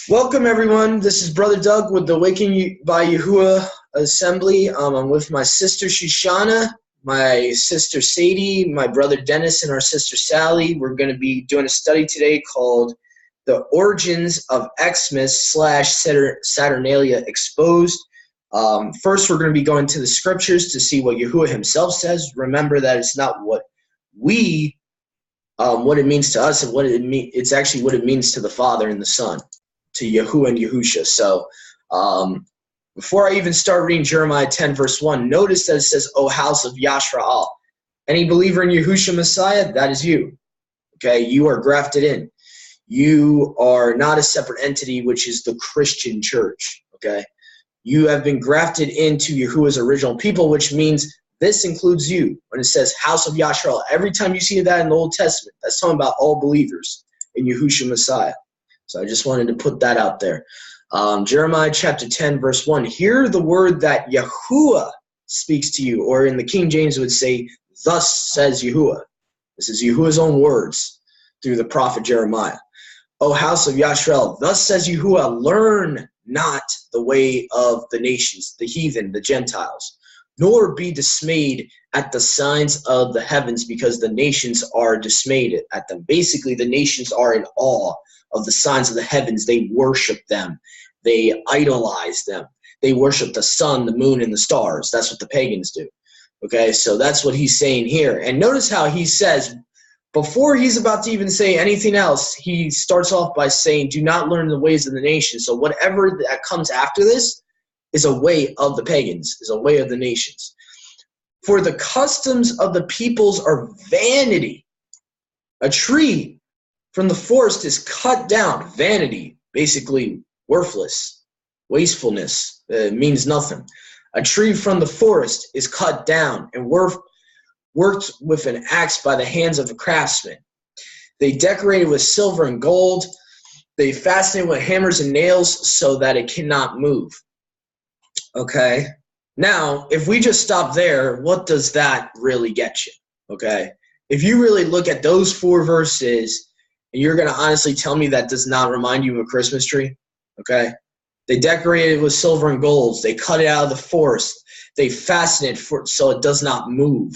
Welcome, everyone. This is Brother Doug with the Waking by Yahuwah Assembly. I'm with my sister Shoshana, my sister Sadie, my brother Dennis, and our sister Sally. We're going to be doing a study today called The Origins of Xmas/Saturnalia Exposed. First, we're going to be going to the scriptures to see what Yahuwah himself says. Remember that it's not what it means to us, and it's actually what it means to the Father and the Son, to Yahuwah and Yahusha. So before I even start reading Jeremiah 10 verse 1, notice that it says, O house of Yashraal. Any believer in Yahusha Messiah, that is you. Okay, you are grafted in. You are not a separate entity, which is the Christian church. Okay, you have been grafted into Yahuwah's original people, which means this includes you. When it says house of Yashraal, every time you see that in the Old Testament, that's talking about all believers in Yahusha Messiah. So I just wanted to put that out there. Jeremiah chapter 10, verse 1. Hear the word that Yahuwah speaks to you, or in the King James would say, thus says Yahuwah. This is Yahuwah's own words through the prophet Jeremiah. O house of Yashrael, thus says Yahuwah, learn not the way of the nations, the heathen, the Gentiles, nor be dismayed at the signs of the heavens, because the nations are dismayed at them. Basically, the nations are in awe of the signs of the heavens. They worship them. They idolize them. They worship the sun, the moon, and the stars. That's what the pagans do. Okay, so that's what he's saying here. And notice how he says, before he's about to even say anything else, he starts off by saying, do not learn the ways of the nations. So whatever that comes after this is a way of the pagans, is a way of the nations. For the customs of the peoples are vanity. A tree from the forest is cut down. Vanity, basically worthless, wastefulness, means nothing. A tree from the forest is cut down and worked with an axe by the hands of a craftsman. They decorated with silver and gold. They fastened it with hammers and nails so that it cannot move. Okay, now if we just stop there, what does that really get you? Okay, if you really look at those four verses, and you're going to honestly tell me that does not remind you of a Christmas tree? Okay, they decorated it with silver and gold. They cut it out of the forest. They fasten it so it does not move.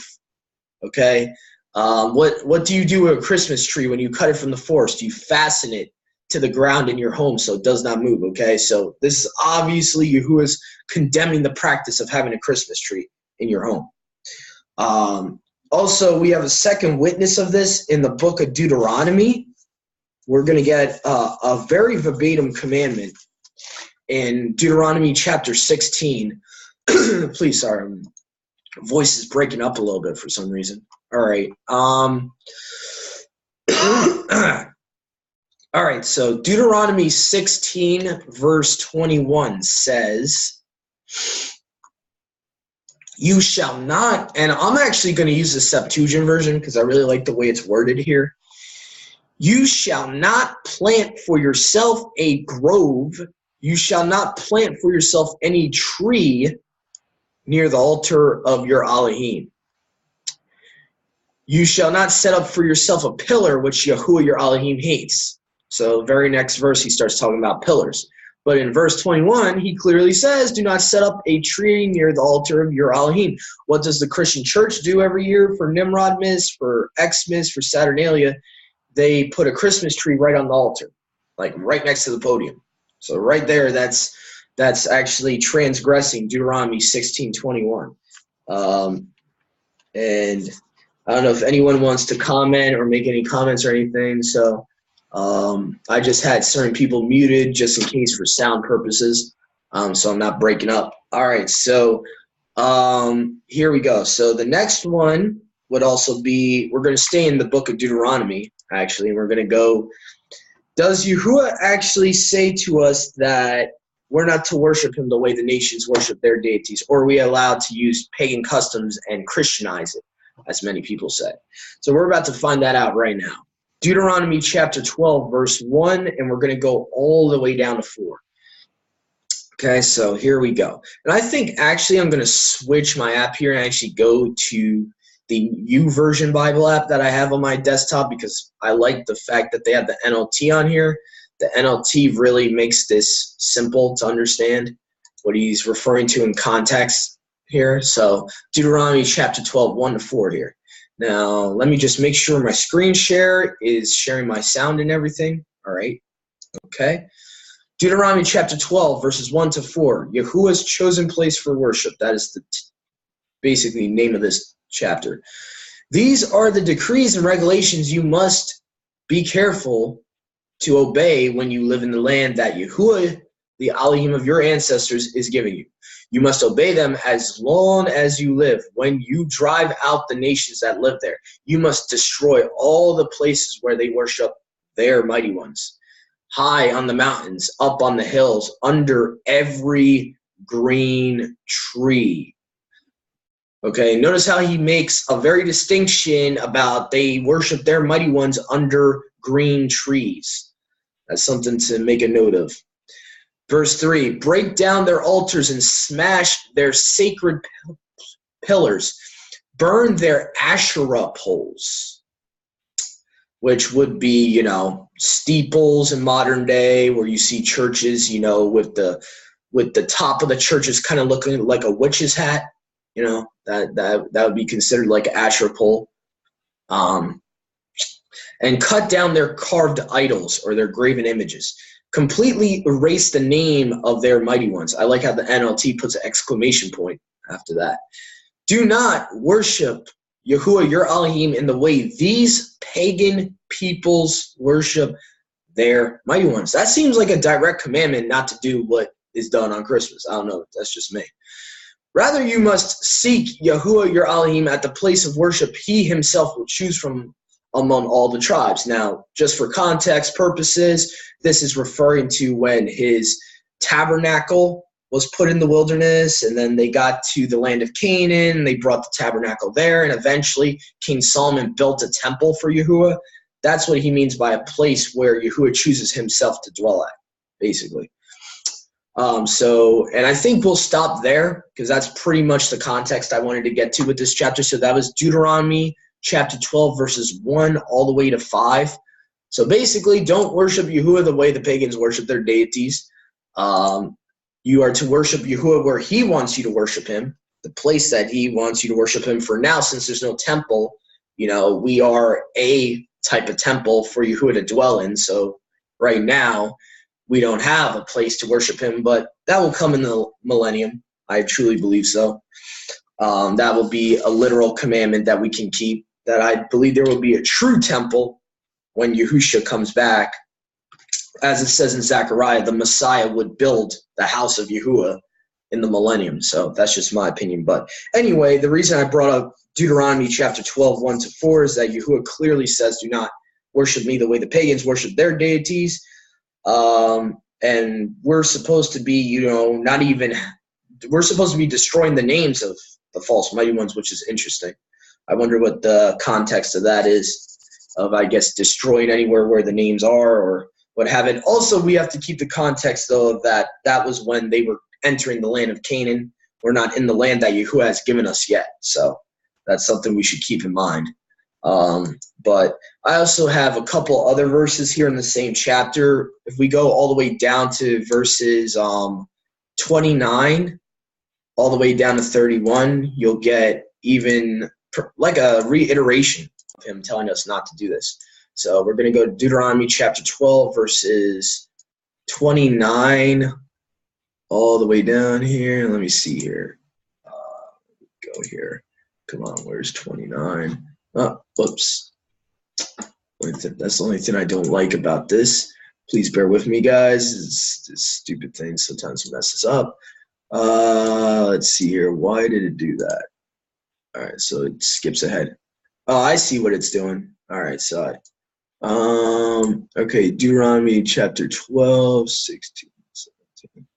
Okay, what do you do with a Christmas tree when you cut it from the forest? You fasten it to the ground in your home so it does not move. Okay, so this is obviously Yahuwah's condemning the practice of having a Christmas tree in your home. Also, we have a second witness of this in the book of Deuteronomy. We're going to get a very verbatim commandment in Deuteronomy chapter 16. Please, sorry, my voice is breaking up a little bit for some reason. All right. All right, so Deuteronomy 16, verse 21 says, you shall not, and I'm actually going to use the Septuagint version because I really like the way it's worded here. You shall not plant for yourself a grove. You shall not plant for yourself any tree near the altar of your Elohim. You shall not set up for yourself a pillar which Yahuwah your Elohim hates. So very next verse he starts talking about pillars. But in verse 21, he clearly says, do not set up a tree near the altar of your Elohim. What does the Christian church do every year for Nimrodmas, for Xmas, for Saturnalia? They put a Christmas tree right on the altar, like right next to the podium. So right there, that's actually transgressing Deuteronomy 16:21. And I don't know if anyone wants to comment or make any comments or anything. So I just had certain people muted just in case for sound purposes. So I'm not breaking up. All right, so here we go. So the next one would also be, we're going to stay in the book of Deuteronomy, actually. We're going to go, does Yahuwah actually say to us that we're not to worship him the way the nations worship their deities, or are we allowed to use pagan customs and Christianize it, as many people say? So we're about to find that out right now. Deuteronomy chapter 12, verse 1, and we're going to go all the way down to 4. Okay, so here we go. And I think actually I'm going to switch my app here and actually go to the YouVersion Bible app that I have on my desktop because I like the fact that they have the NLT on here. The NLT really makes this simple to understand what he's referring to in context here. So Deuteronomy chapter 12, 1-4 here. Now, let me just make sure my screen share is sharing my sound and everything. All right. Okay. Deuteronomy chapter 12, verses 1-4. Yahuwah's chosen place for worship. That is the basically name of this chapter. These are the decrees and regulations you must be careful to obey when you live in the land that Yahuwah, the Elohim of your ancestors, is giving you. You must obey them as long as you live. When you drive out the nations that live there, you must destroy all the places where they worship their mighty ones. High on the mountains, up on the hills, under every green tree. Okay, notice how he makes a very distinction about they worship their mighty ones under green trees. That's something to make a note of. Verse 3, break down their altars and smash their sacred pillars. Burn their Asherah poles, which would be, you know, steeples in modern day where you see churches, you know, with the top of the churches kind of looking like a witch's hat. You know, that would be considered like an Asherah pole. And cut down their carved idols or their graven images. Completely erase the name of their mighty ones. I like how the NLT puts an exclamation point after that. Do not worship Yahuwah your Elohim in the way these pagan peoples worship their mighty ones. That seems like a direct commandment not to do what is done on Christmas. I don't know. That's just me. Rather, you must seek Yahuwah your Elohim at the place of worship he himself will choose from among all the tribes. Now, just for context purposes, this is referring to when his tabernacle was put in the wilderness, and then they got to the land of Canaan, and they brought the tabernacle there, and eventually King Solomon built a temple for Yahuwah. That's what he means by a place where Yahuwah chooses himself to dwell at, basically. And I think we'll stop there because that's pretty much the context I wanted to get to with this chapter. So that was Deuteronomy chapter 12, verses 1 all the way to 5. So basically, don't worship Yahuwah the way the pagans worship their deities. You are to worship Yahuwah where he wants you to worship him, the place that he wants you to worship him. For now, since there's no temple, you know, we are a type of temple for Yahuwah to dwell in. So right now, we don't have a place to worship him, but that will come in the millennium. I truly believe so. That will be a literal commandment that we can keep, that I believe there will be a true temple when Yahushua comes back. As it says in Zechariah, the Messiah would build the house of Yahuwah in the millennium. So that's just my opinion. But anyway, the reason I brought up Deuteronomy chapter 12, 1-4 is that Yahuwah clearly says, do not worship me the way the pagans worship their deities. And we're supposed to be, you know, we're supposed to be destroying the names of the false mighty ones, which is interesting. I wonder what the context of that is, of, I guess, destroying anywhere where the names are or what have it. Also, we have to keep the context, though, of that was when they were entering the land of Canaan. We're not in the land that Yahuwah has given us yet. So that's something we should keep in mind. But I also have a couple other verses here in the same chapter. If we go all the way down to verses 29 all the way down to 31, you'll get even like a reiteration of him telling us not to do this. So we're going to go to Deuteronomy chapter 12, verses 29 all the way down here. Let me see here. Go here. Come on, where's 29? Oh, whoops. That's the only thing I don't like about this. Please bear with me, guys. This stupid thing sometimes messes up. Let's see here. Why did it do that? All right, so it skips ahead. Oh, I see what it's doing. All right, so okay, Deuteronomy chapter 12, 16, 17,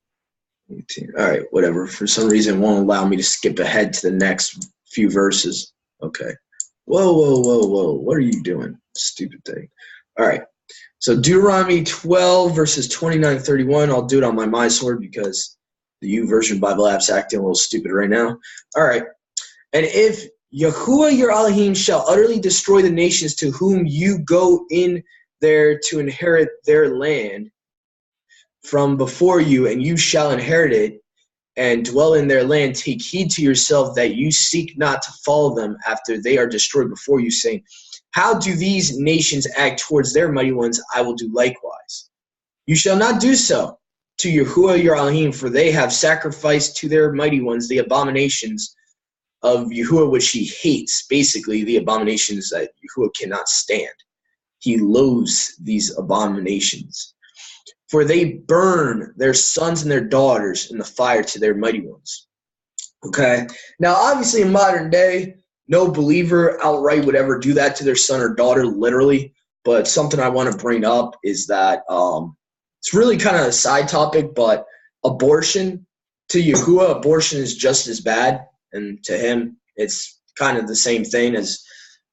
18. All right, whatever. For some reason, it won't allow me to skip ahead to the next few verses. Okay. Whoa. What are you doing? Stupid thing. All right. So Deuteronomy 12, verses 29 31. I'll do it on my MySword because the YouVersion Bible app's acting a little stupid right now. All right. And if Yahuwah your Elohim shall utterly destroy the nations to whom you go in there to inherit their land from before you, and you shall inherit it and dwell in their land. Take heed to yourself that you seek not to follow them after they are destroyed before you, saying, how do these nations act towards their mighty ones? I will do likewise. You shall not do so to Yahuwah your Elohim, for they have sacrificed to their mighty ones the abominations of Yahuwah which he hates, basically the abominations that Yahuwah cannot stand. He loathes these abominations. For they burn their sons and their daughters in the fire to their mighty ones. Okay? Now, obviously, in modern day, no believer outright would ever do that to their son or daughter, literally. But something I want to bring up is that it's really kind of a side topic, but abortion, to Yahuwah, abortion is just as bad. And to him, it's kind of the same thing as,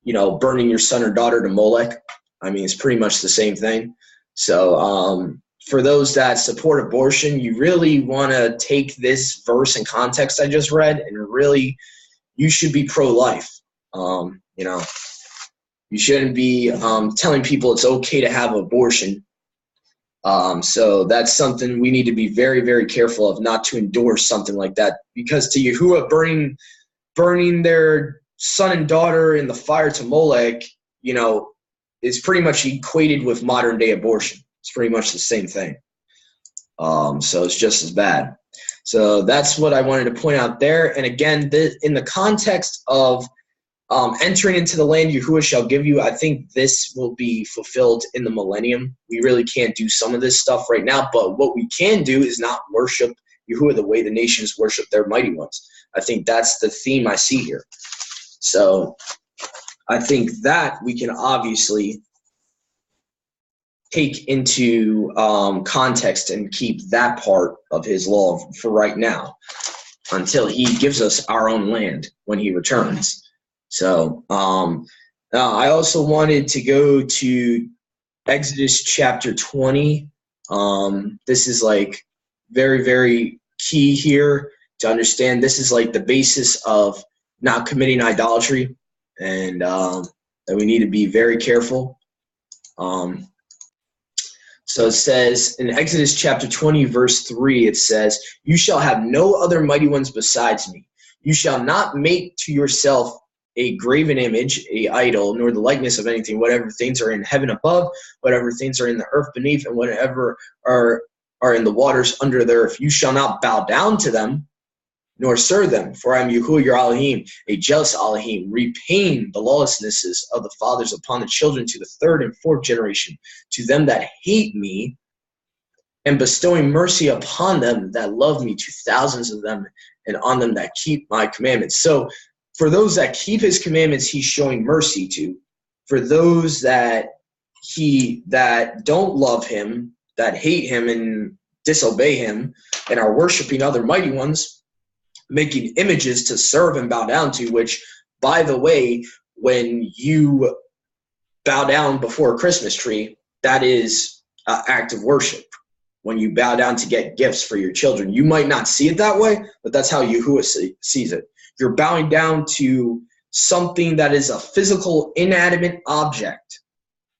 burning your son or daughter to Molech. I mean, it's pretty much the same thing. So for those that support abortion, you really want to take this verse and context I just read, and really, you should be pro-life. You shouldn't be telling people it's okay to have abortion. So that's something we need to be very, very careful of, not to endorse something like that. Because to Yahuwah, burning their son and daughter in the fire to Molech, is pretty much equated with modern day abortion. It's pretty much the same thing. So it's just as bad. So that's what I wanted to point out there. And again, in the context of entering into the land Yahuwah shall give you, I think this will be fulfilled in the millennium. We really can't do some of this stuff right now, but what we can do is not worship Yahuwah the way the nations worship their mighty ones. I think that's the theme I see here. So I think that we can obviously take into context and keep that part of his law for right now until he gives us our own land when he returns. So I also wanted to go to Exodus chapter 20. This is like very, very key here to understand. This is like the basis of not committing idolatry, and that we need to be very careful. So it says in Exodus chapter 20, verse 3, it says, you shall have no other mighty ones besides me. You shall not make to yourself a graven image, a idol, nor the likeness of anything, whatever things are in heaven above, whatever things are in the earth beneath, and whatever are in the waters under the earth. You shall not bow down to them, nor serve them, for I am Yahuwah your Elohim, a jealous Elohim, repaying the lawlessnesses of the fathers upon the children to the third and fourth generation, to them that hate me, and bestowing mercy upon them that love me, to thousands of them, and on them that keep my commandments. So for those that keep his commandments, he's showing mercy to. For those that don't love him, that hate him and disobey him, and are worshiping other mighty ones, making images to serve and bow down to, which, by the way, when you bow down before a Christmas tree, that is an act of worship. When you bow down to get gifts for your children, you might not see it that way, but that's how Yahuwah sees it. You're bowing down to something that is a physical, inanimate object.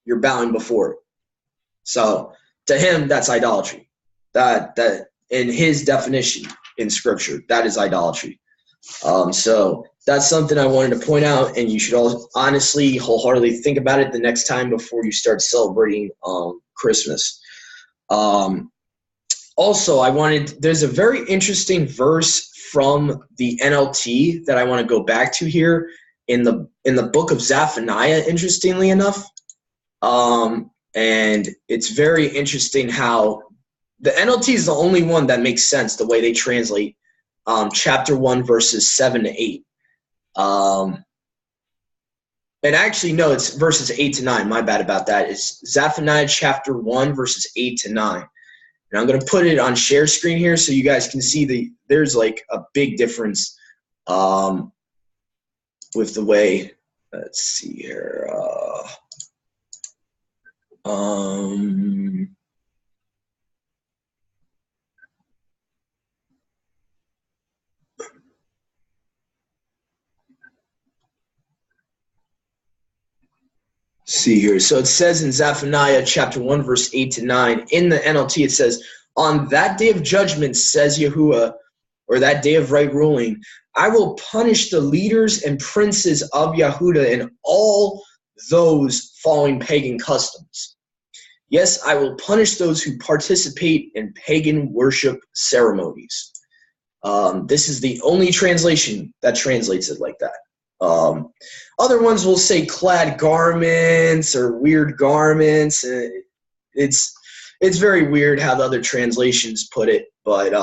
You're bowing before it. So to him, that's idolatry. That in his definition in Scripture, that is idolatry. So that's something I wanted to point out, and you should all honestly, wholeheartedly think about it the next time before you start celebrating Christmas. Also, there's a very interesting verse from the NLT that I want to go back to here in the book of Zephaniah, interestingly enough. And it's very interesting how the NLT is the only one that makes sense the way they translate chapter 1, verses 7 to 8. And actually, no, it's verses 8 to 9. My bad about that. It's Zephaniah chapter 1, verses 8 to 9. And I'm going to put it on share screen here so you guys can see there's like a big difference with the way, let's see here. See here. So it says in Zephaniah chapter 1, verse 8 to 9, in the NLT, it says, on that day of judgment, says Yahuwah, or that day of right ruling, I will punish the leaders and princes of Yehuda and all those following pagan customs. Yes, I will punish those who participate in pagan worship ceremonies. This is the only translation that translates it like that. Other ones will say clad garments or weird garments. It's very weird how the other translations put it, but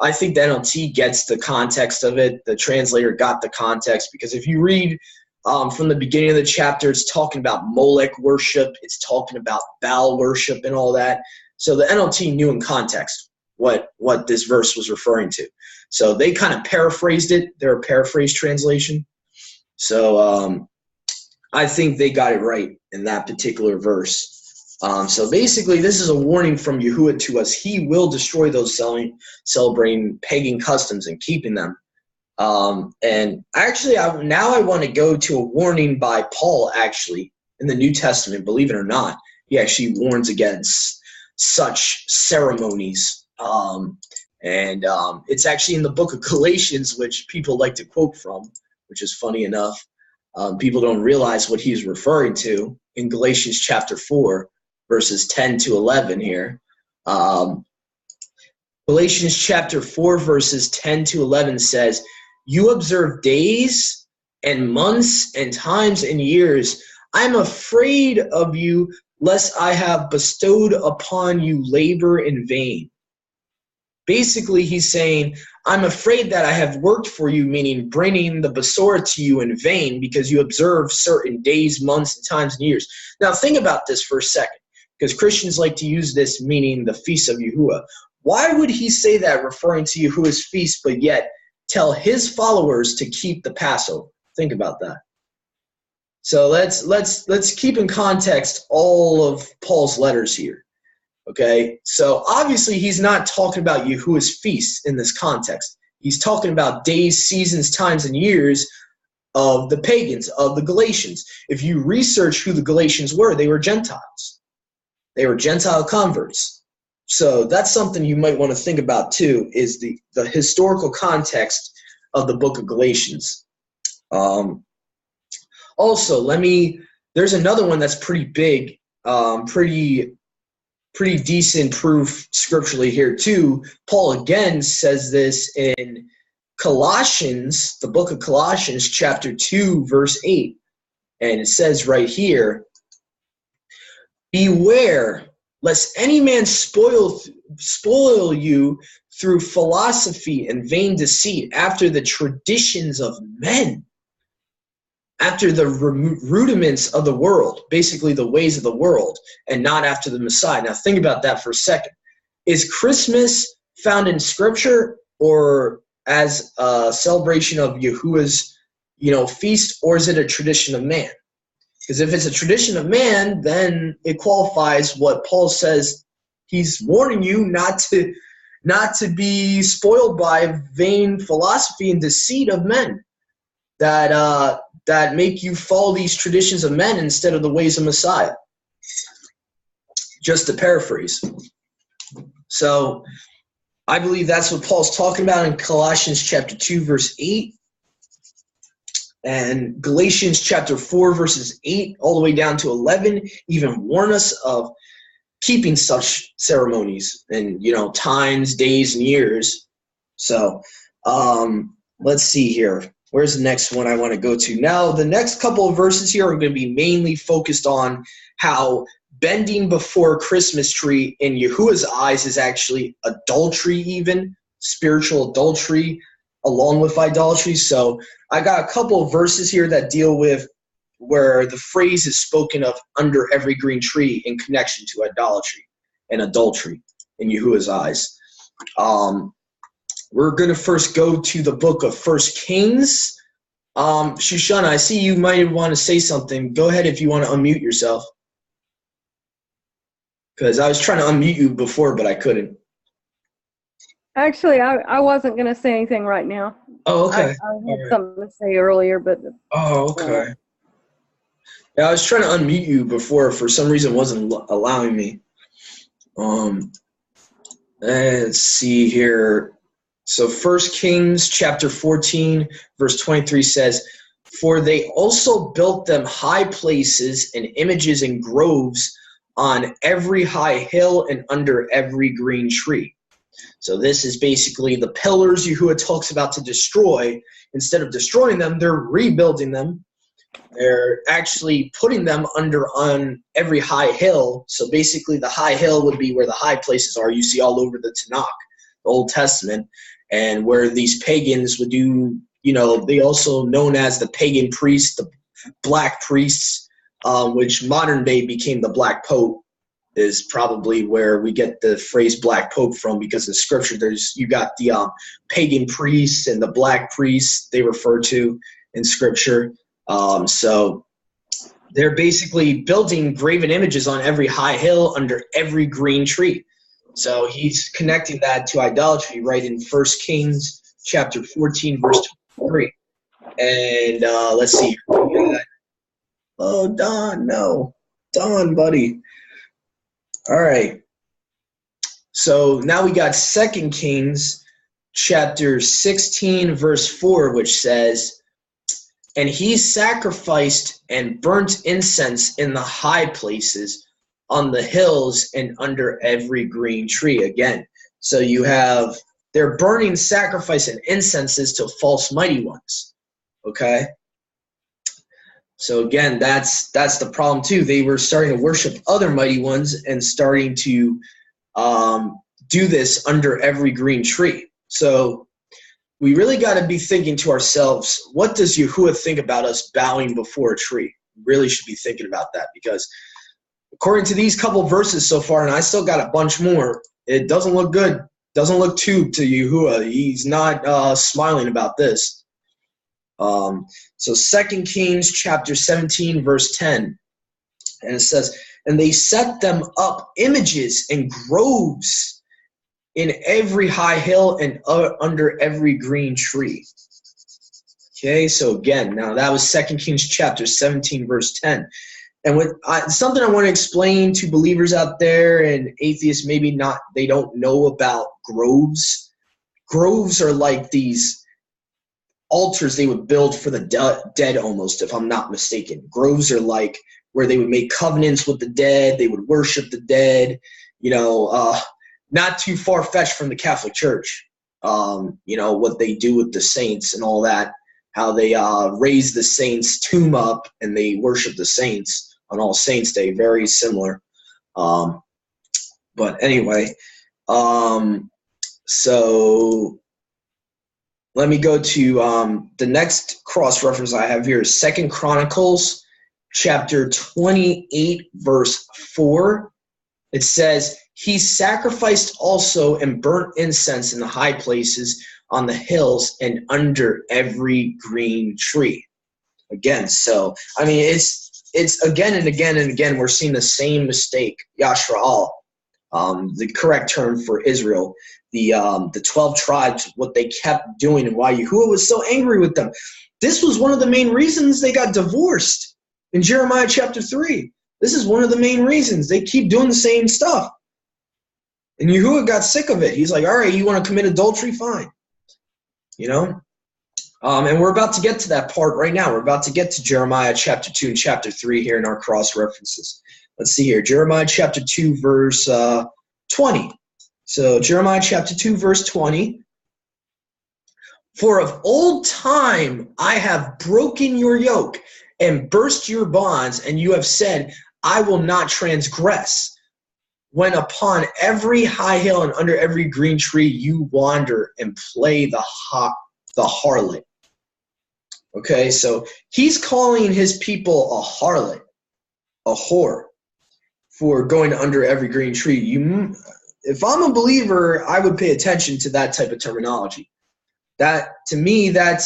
I think the NLT gets the context of it. The translator got the context, because if you read from the beginning of the chapter, it's talking about Molech worship. It's talking about Baal worship and all that. So the NLT knew in context what this verse was referring to. So they kind of paraphrased it. They're a paraphrase translation. So I think they got it right in that particular verse. So basically, this is a warning from Yahuwah to us. He will destroy those celebrating pagan customs and keeping them. And actually, now I want to go to a warning by Paul, actually, in the New Testament. Believe it or not, he actually warns against such ceremonies. And it's actually in the book of Galatians, which people like to quote from, which is funny enough. People don't realize what he's referring to in Galatians chapter 4, verses 10 to 11 here. Galatians chapter 4, verses 10 to 11 says, you observe days and months and times and years. I am afraid of you, lest I have bestowed upon you labor in vain. Basically, he's saying, I'm afraid that I have worked for you, meaning bringing the Besorah to you in vain, because you observe certain days, months, and times and years. Now, think about this for a second, because Christians like to use this meaning the feast of Yahuwah. Why would he say that, referring to Yahuwah's feast, but yet tell his followers to keep the Passover? Think about that. So let's keep in context all of Paul's letters here. Okay, so obviously he's not talking about Yahuwah's feast in this context. He's talking about days, seasons, times, and years of the pagans, of the Galatians. If you research who the Galatians were, they were Gentiles. They were Gentile converts. So that's something you might want to think about too, is the historical context of the book of Galatians. Also, there's another one that's pretty big, pretty decent proof scripturally here too. Paul again says this in Colossians, the book of Colossians, chapter 2, verse 8. And it says right here, beware lest any man spoil you through philosophy and vain deceit, after the traditions of men, after the rudiments of the world, basically the ways of the world, and not after the Messiah. Now think about that for a second. Is Christmas found in Scripture, or as a celebration of Yahuwah's, feast, or is it a tradition of man? Because if it's a tradition of man, then it qualifies what Paul says. He's warning you not to be spoiled by vain philosophy and deceit of men that make you follow these traditions of men instead of the ways of Messiah. Just to paraphrase. So I believe that's what Paul's talking about in Colossians chapter 2, verse 8. And Galatians chapter 4, verses 8 all the way down to 11 even warn us of keeping such ceremonies and, times, days, and years. So let's see here. Where's the next one I want to go to? Now, the next couple of verses here are going to be mainly focused on how bending before a Christmas tree in Yahuwah's eyes is actually adultery, even spiritual adultery, along with idolatry. So I got a couple of verses here that deal with where the phrase is spoken of under every green tree in connection to idolatry and adultery in Yahuwah's eyes. We're going to first go to the book of 1 Kings. Shoshana, I see you might want to say something. Go ahead if you want to unmute yourself. Because I was trying to unmute you before, but I couldn't. Actually, I wasn't going to say anything right now. Oh, okay. I had something to say earlier, but... Oh, okay. Yeah, I was trying to unmute you before. For some reason, it wasn't allowing me. Let's see here. So 1 Kings chapter 14, verse 23 says, "For they also built them high places and images and groves on every high hill and under every green tree." So this is basically the pillars Yahuwah talks about to destroy. Instead of destroying them, they're rebuilding them. They're actually putting them on every high hill. So basically the high hill would be where the high places are. You see all over the Tanakh, the Old Testament, and where these pagans would do, they also known as the pagan priests, the black priests, which modern day became the Black Pope, is probably where we get the phrase Black Pope from, because in Scripture you got the pagan priests and the black priests they refer to in Scripture. So they're basically building graven images on every high hill under every green tree. So he's connecting that to idolatry right in 1 Kings chapter 14, verse 23. And let's see. Oh, Don, no. Don, buddy. All right. So now we got 2 Kings chapter 16, verse 4, which says, "And he sacrificed and burnt incense in the high places, on the hills, and under every green tree." Again, so they're burning sacrifice and incenses to false mighty ones. Okay? So again, that's the problem too. They were starting to worship other mighty ones and starting to do this under every green tree. So we really got to be thinking to ourselves, what does Yahuwah think about us bowing before a tree? We really should be thinking about that, because according to these couple verses so far, and I still got a bunch more, it doesn't look good. Doesn't look to Yahuwah. He's not smiling about this. So 2 Kings chapter 17, verse 10, and it says, "And they set them up images and groves in every high hill and under every green tree." Okay, so again, now that was 2 Kings chapter 17, verse 10. And something I want to explain to believers out there and atheists, maybe not, they don't know about groves. Groves are like these altars they would build for the dead almost, if I'm not mistaken. Groves are like where they would make covenants with the dead. They would worship the dead, not too far-fetched from the Catholic Church. What they do with the saints and all that, how they raise the saints' tomb up and they worship the saints on All Saints' Day. Very similar. But anyway, so let me go to the next cross-reference I have here is 2 Chronicles chapter 28, verse 4. It says, "He sacrificed also and burnt incense in the high places, on the hills, and under every green tree." Again, so, I mean, it's again and again and again, we're seeing the same mistake, Yashraal, the correct term for Israel. The 12 tribes, what they kept doing and why Yahuwah was so angry with them. This was one of the main reasons they got divorced in Jeremiah chapter 3. This is one of the main reasons. They keep doing the same stuff. And Yahuwah got sick of it. He's like, all right, you want to commit adultery? Fine. And we're about to get to that part right now. We're about to get to Jeremiah chapter 2 and chapter 3 here in our cross references. Let's see here. Jeremiah chapter 2, verse 20. So Jeremiah chapter 2, verse 20. "For of old time I have broken your yoke and burst your bonds, and you have said, I will not transgress. When upon every high hill and under every green tree you wander and play the harlot." Okay, so he's calling his people a harlot, a whore, for going under every green tree. If I'm a believer, I would pay attention to that type of terminology. That, to me, that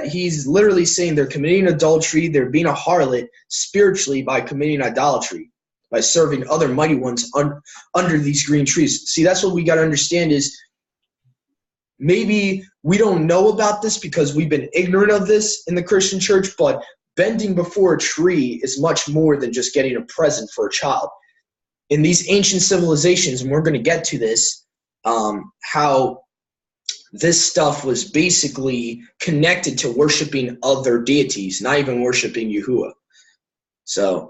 he's literally saying they're committing adultery, they're being a harlot spiritually by committing idolatry, by serving other mighty ones under these green trees. See, that's what we got to understand is maybe we don't know about this because we've been ignorant of this in the Christian church, but bending before a tree is much more than just getting a present for a child. In these ancient civilizations, and we're going to get to this, how this stuff was basically connected to worshiping other deities, not even worshiping Yahuwah. So,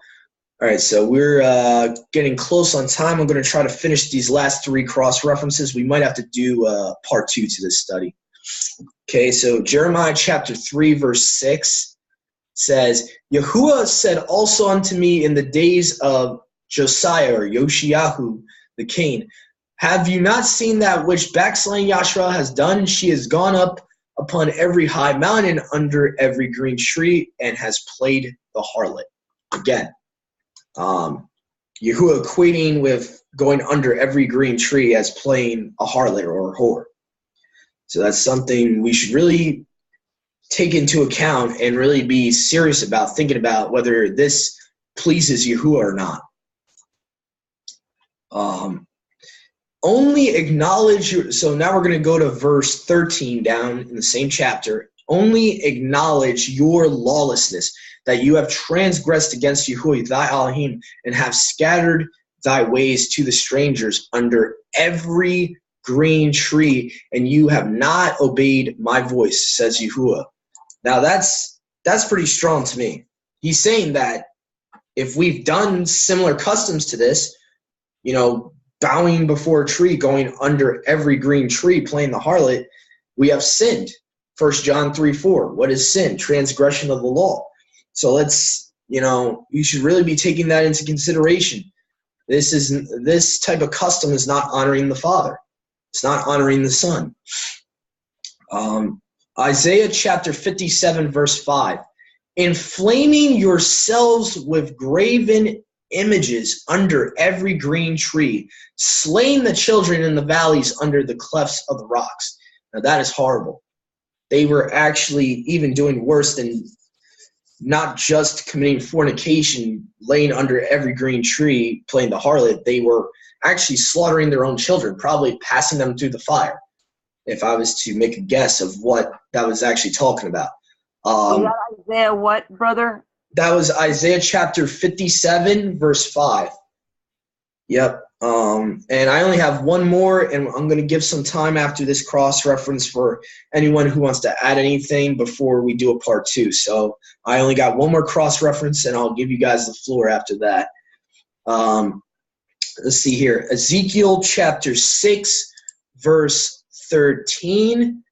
all right, so we're getting close on time. I'm going to try to finish these last 3 cross-references. We might have to do part 2 to this study. Okay, so Jeremiah chapter 3, verse 6 says, Yahuwah said also unto me in the days of Josiah, or Yoshiyahu the king, have you not seen that which backsliding Yashra has done? She has gone up upon every high mountain under every green tree and has played the harlot. Again, Yahuwah equating with going under every green tree as playing a harlot or a whore. So that's something we should really take into account and really be serious about, thinking about whether this pleases Yahuwah or not. Only acknowledge, so now we're going to go to verse 13 down in the same chapter. Only acknowledge your lawlessness, that you have transgressed against Yahuwah thy Elohim, and have scattered thy ways to the strangers under every green tree, and you have not obeyed my voice, says Yahuwah. Now that's pretty strong to me. He's saying that if we've done similar customs to this, bowing before a tree, going under every green tree, playing the harlot, we have sinned. 1 John 3:4. What is sin? Transgression of the law. So let's, you should really be taking that into consideration. This type of custom is not honoring the Father. It's not honoring the Son. Isaiah chapter 57, verse 5. Inflaming yourselves with graven images under every green tree, slaying the children in the valleys under the clefts of the rocks. Now that is horrible. They were actually even doing worse than not just committing fornication, laying under every green tree, playing the harlot. They were actually slaughtering their own children, probably passing them through the fire, if I was to make a guess of what that was actually talking about. Isaiah what, brother? That was Isaiah chapter 57, verse 5. Yep. And I only have one more, and I'm going to give some time after this cross-reference for anyone who wants to add anything before we do a part 2. So I only got one more cross-reference, and I'll give you guys the floor after that. Let's see here. Ezekiel chapter 6, verse 13.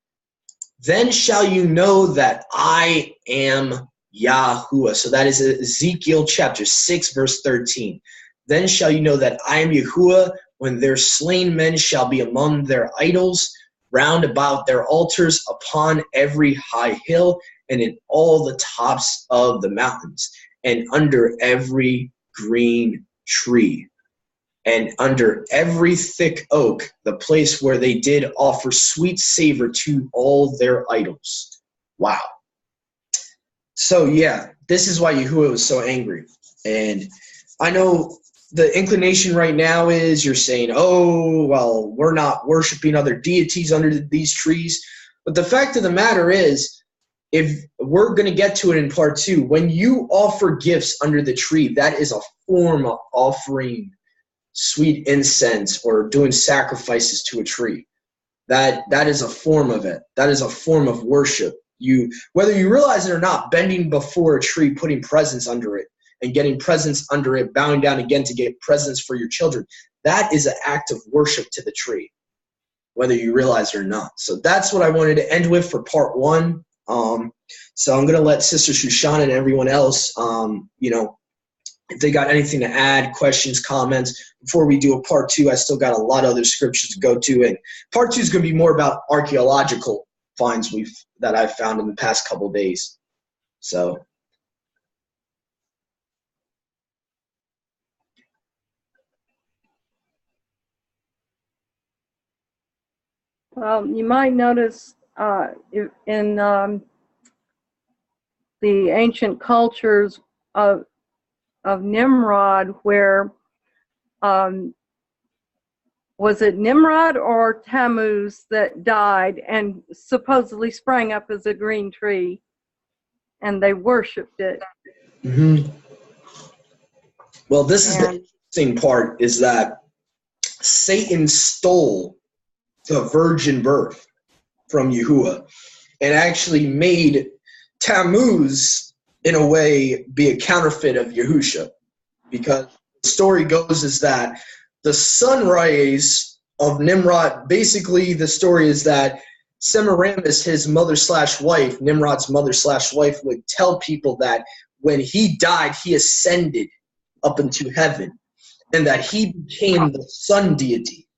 Then shall you know that I am Yahuwah. So that is Ezekiel chapter 6, verse 13. Then shall you know that I am Yahuwah, when their slain men shall be among their idols, round about their altars, upon every high hill, and in all the tops of the mountains, and under every green tree, and under every thick oak, the place where they did offer sweet savor to all their idols. Wow. So yeah, this is why Yahuwah was so angry. And I know the inclination right now is you're saying, oh, well, we're not worshiping other deities under these trees. But the fact of the matter is, if we're going to get to it in part 2, when you offer gifts under the tree, that is a form of offering sweet incense or doing sacrifices to a tree. That is a form of it. That is a form of worship. Whether you realize it or not, bending before a tree, putting presents under it, and getting presents under it, bowing down again to get presents for your children, that is an act of worship to the tree, whether you realize it or not. So that's what I wanted to end with for part 1. So I'm going to let Sister Shoshana and everyone else, if they got anything to add, questions, comments, before we do a part 2. I still got a lot of other scriptures to go to, and part 2 is going to be more about archaeological finds that I've found in the past couple of days. So. You might notice in the ancient cultures of Nimrod, where was it Nimrod or Tammuz that died and supposedly sprang up as a green tree? and they worshipped it. Mm-hmm. Well, this is the And interesting part, is that Satan stole the virgin birth from Yahuwah and actually made Tammuz, in a way, be a counterfeit of Yahusha. Because the story goes is that the sun rays of Nimrod, basically the story is that Semiramis, his mother/wife, Nimrod's mother/wife, would tell people that when he died, he ascended up into heaven, and that he became the sun deity,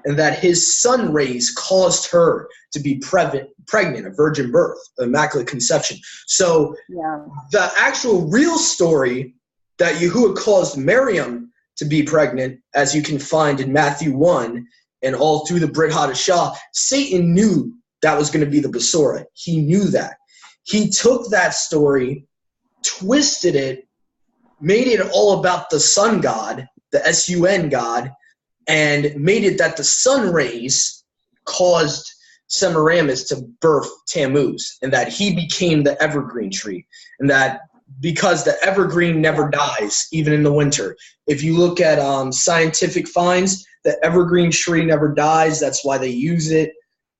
and that his sun rays caused her to be pregnant, a virgin birth, immaculate conception. So Yeah. the actual real story that Yahuwah caused Miriam to be pregnant, as you can find in Matthew 1 and all through the Brit Hadashah, Satan knew that was going to be the Besorah. He knew that. He took that story, twisted it, made it all about the sun god, the S-U-N god, and made it that the sun rays caused Semiramis to birth Tammuz, and that he became the evergreen tree, and that because the evergreen never dies, even in the winter. If you look at scientific finds, the evergreen tree never dies. That's why they use it.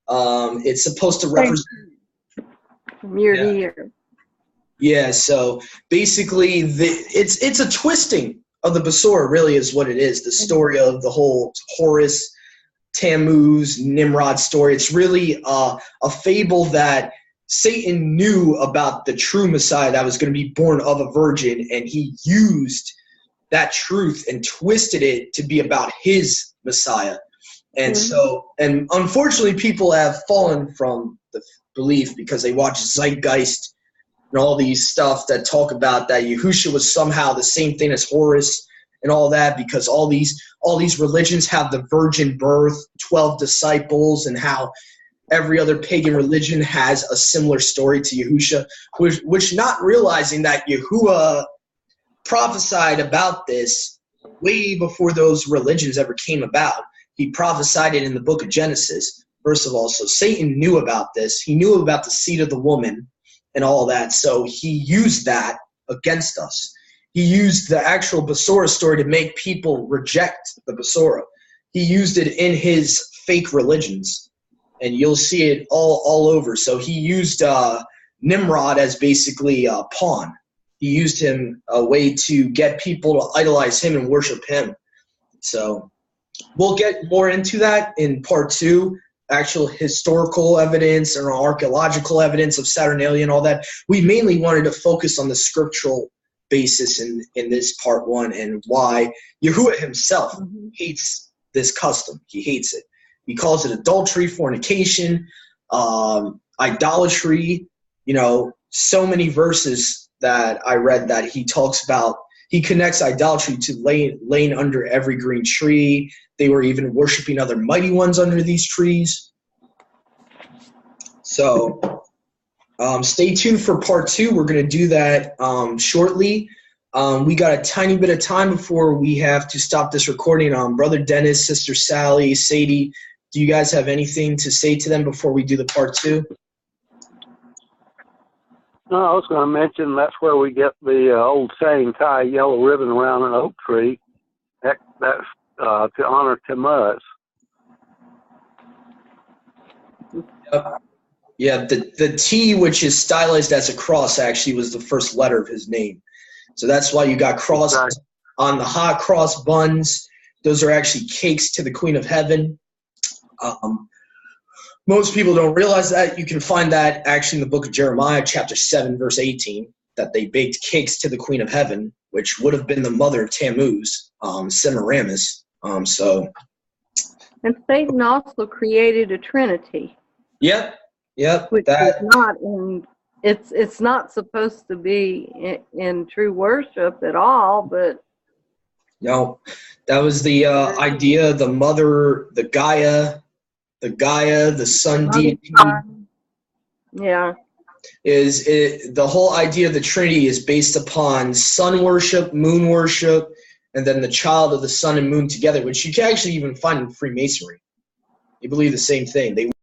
It's supposed to represent from year to year. Yeah, so basically, it's a twisting of the Besorah, really, is what it is. The story of the whole Horus, Tammuz, Nimrod story. It's really a fable that Satan knew about the true Messiah that was going to be born of a virgin, and he used that truth and twisted it to be about his Messiah. And so, and unfortunately, people have fallen from the belief because they watch Zeitgeist and all these stuff that talk about that Yahusha was somehow the same thing as Horus and all that, because all these religions have the virgin birth, 12 disciples, and how every other pagan religion has a similar story to Yahusha, which not realizing that Yahuwah prophesied about this way before those religions ever came about. He prophesied it in the book of Genesis, first of all. So Satan knew about this. He knew about the seed of the woman and all that. So he used that against us. He used the actual Besorah story to make people reject the Besorah. He used it in his fake religions, and you'll see it all over. So he used Nimrod as basically a pawn. He used him a way to get people to idolize him and worship him. So we'll get more into that in part 2, actual historical evidence or archaeological evidence of Saturnalia and all that. We mainly wanted to focus on the scriptural basis in this part 1 and why Yahuwah himself hates this custom. He hates it. He calls it adultery, fornication, idolatry. You know, so many verses that I read that he talks about. He connects idolatry to laying under every green tree. They were even worshiping other mighty ones under these trees. So stay tuned for part 2. We're going to do that shortly. We got a tiny bit of time before we have to stop this recording. Brother Dennis, Sister Sally, Sadie, do you guys have anything to say to them before we do the part 2? No, I was going to mention that's where we get the old saying, tie a yellow ribbon around an oak tree. That's to honor Tammuz. Yeah, the T, which is stylized as a cross, actually was the first letter of his name. So that's why you got crosses on the hot cross buns. Those are actually cakes to the Queen of Heaven. Most people don't realize that. You can find that actually in the book of Jeremiah, chapter 7, verse 18, that they baked cakes to the Queen of Heaven, which would have been the mother of Tammuz, Semiramis. And Satan also created a trinity. Yep. Which is not in. It's not supposed to be in true worship at all, but no, that was the idea. The mother, the Gaia, the sun deity. Yeah. The whole idea of the Trinity is based upon sun worship, moon worship, and then the child of the sun and moon together, which you can actually even find in Freemasonry. They believe the same thing. They